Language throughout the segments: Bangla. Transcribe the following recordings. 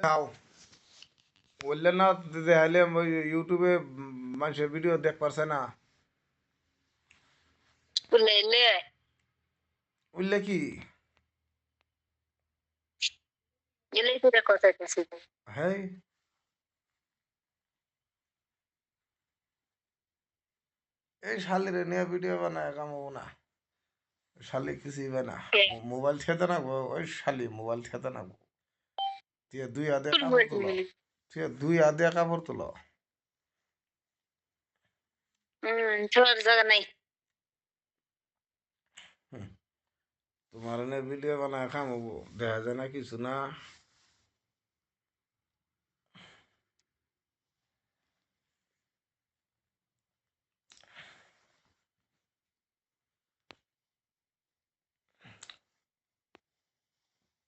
খাও বললে না দেখাইলে ইউটিউবে মানুষের ভিডিও দেখ পারছে না বুঝলে বুঝলে কি এলেই তো কথা কইছি হ্যাঁ এই শালিরে নিয়ে ভিডিও বানায় কামাবো না শালি কিছুই বানা মোবাইল খেতে না ওই শালি মোবাইল খেতে না তুই দুই হাতে কাপড় তোলো তুই দুই হাতে কাপড় তোলো ছোড়ার জায়গা নাই তোমার এনে ভিডিও বানায় কামাবো দেখা যায় না কিছু না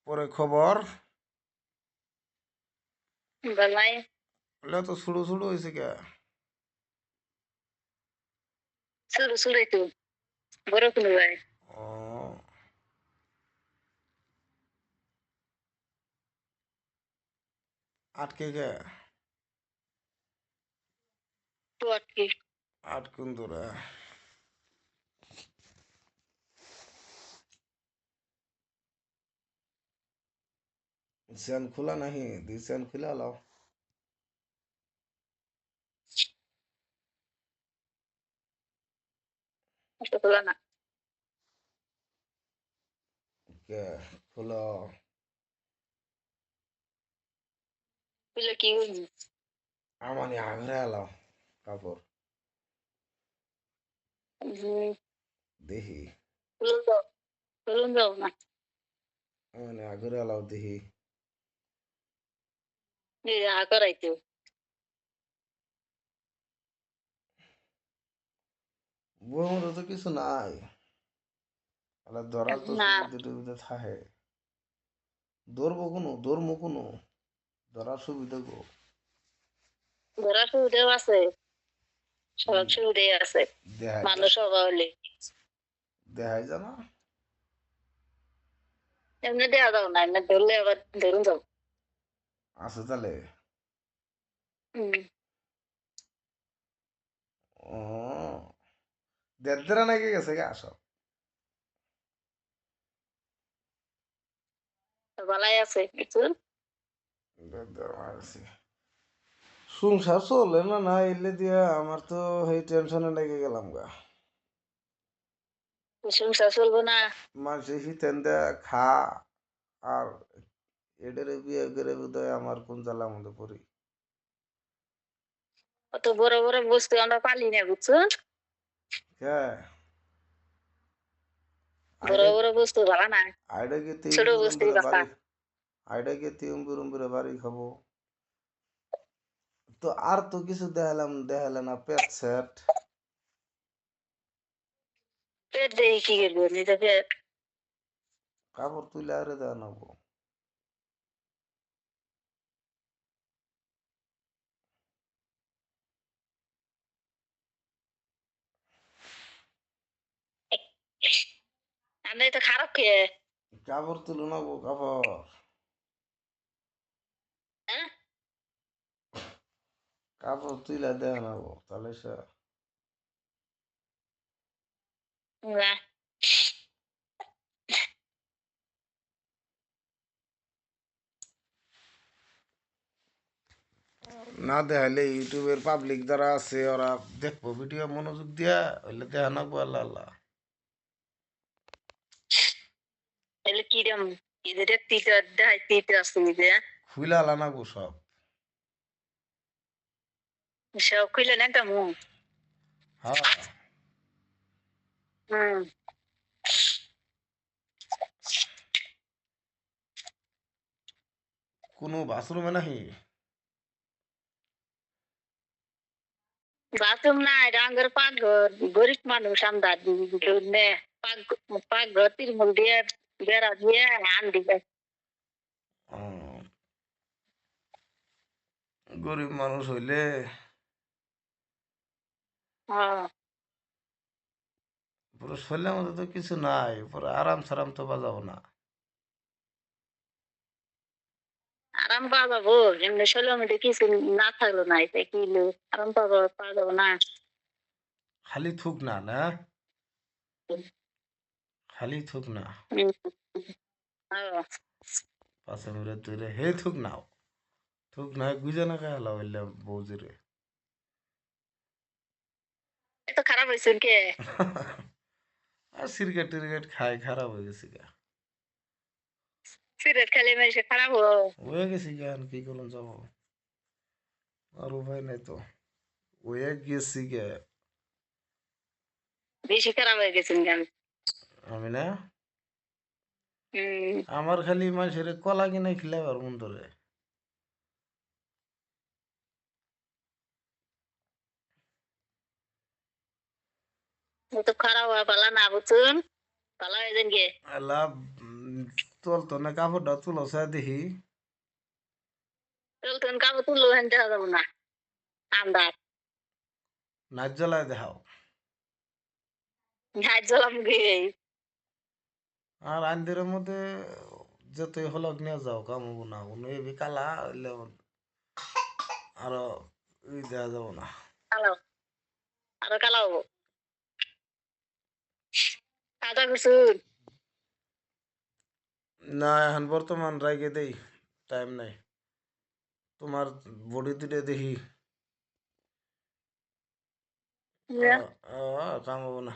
পরে খবর বালাই এগুলো তো শুরু শুরু হয়েছে কে শুরু শুরু তো বড় কোনো ভাই ও আটকে কে তো আটকে আটকুন তোরা चैन खुला नहीं दी चैन खुला लाओ তো খোলা না क्या खुला বুঝলে কি आमानी आगरे लाओ कापुर देही খুলুন যাও না आमानी आगरे लाओ देही হা করাইতো वो मरो तो किसु नाई अला दरार तो না सुबुद्धि टुबुद्धि थाहे दौर मुकुनु दरार सुबुद्धि गो ধরার সুবিধাও আছে সব সুবিধাই আছে देहाय মানুষ হওয়া হলে देहाय जाना এমনি দেওয়া যাও না এমনি ধরলে আবার ধরুন যাও आसे चले ओ देदरा नहीं के कैसे क्या आशा বালাই আছে কিছু देदरा मारसी সংসার চলে না না এলে দিয়া আমার তো এই টেনশনে লেগে গেলাম গা সংসার চলবো না মানুষ হিতেন দেয়া খা আর এডেরে বিয়ে করে বোধহয় আমার কোন জ্বালা মধ্যে পড়ি অত বড় বড় বস্তু আমরা পালি না বুঝছো হ্যাঁ বড় বড় বস্তু ভালো না আইডা গিয়ে তিন ছোট বুরুম বস্তু করে বাঁচা বাড়ি আইডা গিয়ে তিন বুরুম করে বাড়ি খাবো তো আর তো কিছু দেখালে না পেট সেট পেট দেখি কি করবো নিজে পেট কাপড় তুলে আরে দেওয়া নেবো আমরা তো খারাপ খেয়ে কাপড় তুলে নেবো কাপড় হ্যাঁ কাপড় তুলে দেওয়া নেবো তাহলে সে না না দেখাইলে ইউটিউবের পাবলিক যারা আছে ওরা দেখবো ভিডিও মনোযোগ দিয়া হইলে দেখা নাকবো আল্লাহ আল্লাহ এলে কিরম এদের দেখতে দেখাইতে আসতে নিজে খুইলা আলা নাকবো সব সব খুললেন একটা মুখ হ্যাঁ হুম কোনো বাথরুমে নাহি বাথরুম নাই ডাঙ্গর পাকঘর গরিব মানুষ আমরা পাকঘর তিরমুল দিয়ে বেড়া দিয়ে আন দিবে গরিব মানুষ হইলে হ্যাঁ পুরো শরীরের মধ্যে তো কিছু নাই পুরো আরাম সারাম তো বাজাবো না আরাম পাওয়া যাবো এমনি শরীরের মধ্যে কিছু না থাকলো না এটা কি হলো? আরাম পাওয়া যাবো না। খালি থুক না না, খালি থুক না। হুম, ও, 5 মিনিট ধরে হে থুক নাও, থুক না গুজে না খাই হলা বললে বৌজিরে। এত খারাপ হয়েছে কে? আর সিগারেট টিরগেট খাই খারাপ হয়ে গেছি গা। সিগারেট খেলে মানুষ খারাপ হো। হয়ে গেছি গা, আর কি করুন যাব, আর উপায় নাই তো, হয়ে গেছি গে। বেশি খারাপ হয়ে গেছেন কেন? আমি না, হুম, আমার খালি মানুষের কলা কিনে খিলাবার মন ধরে। ও তো খারাপ হওয়া পালা না বুঝুন, পালা হয়ে যান গে। আল্লাহ, চলতো না কাপড়টা তুলো সা দেখি। চলতেন কাবো তুললো হেন দেখা যাবো না। আন্দাজ নাচ জ্বালায় দেখাও। হাত জ্বলাম গে। আর আন্দিরের মধ্যে যতই হলক নিয়ে যাও কাম হবো না, কোনো এবি কালা হইলে আরো ই দেওয়া যাবো না। কালো আরো কালো হবো। কাদা করছুন। না এখন বর্তমান রাইগে দেই, টাইম নাই। তোমার বডি তুলে দেখি, কাম হবো না।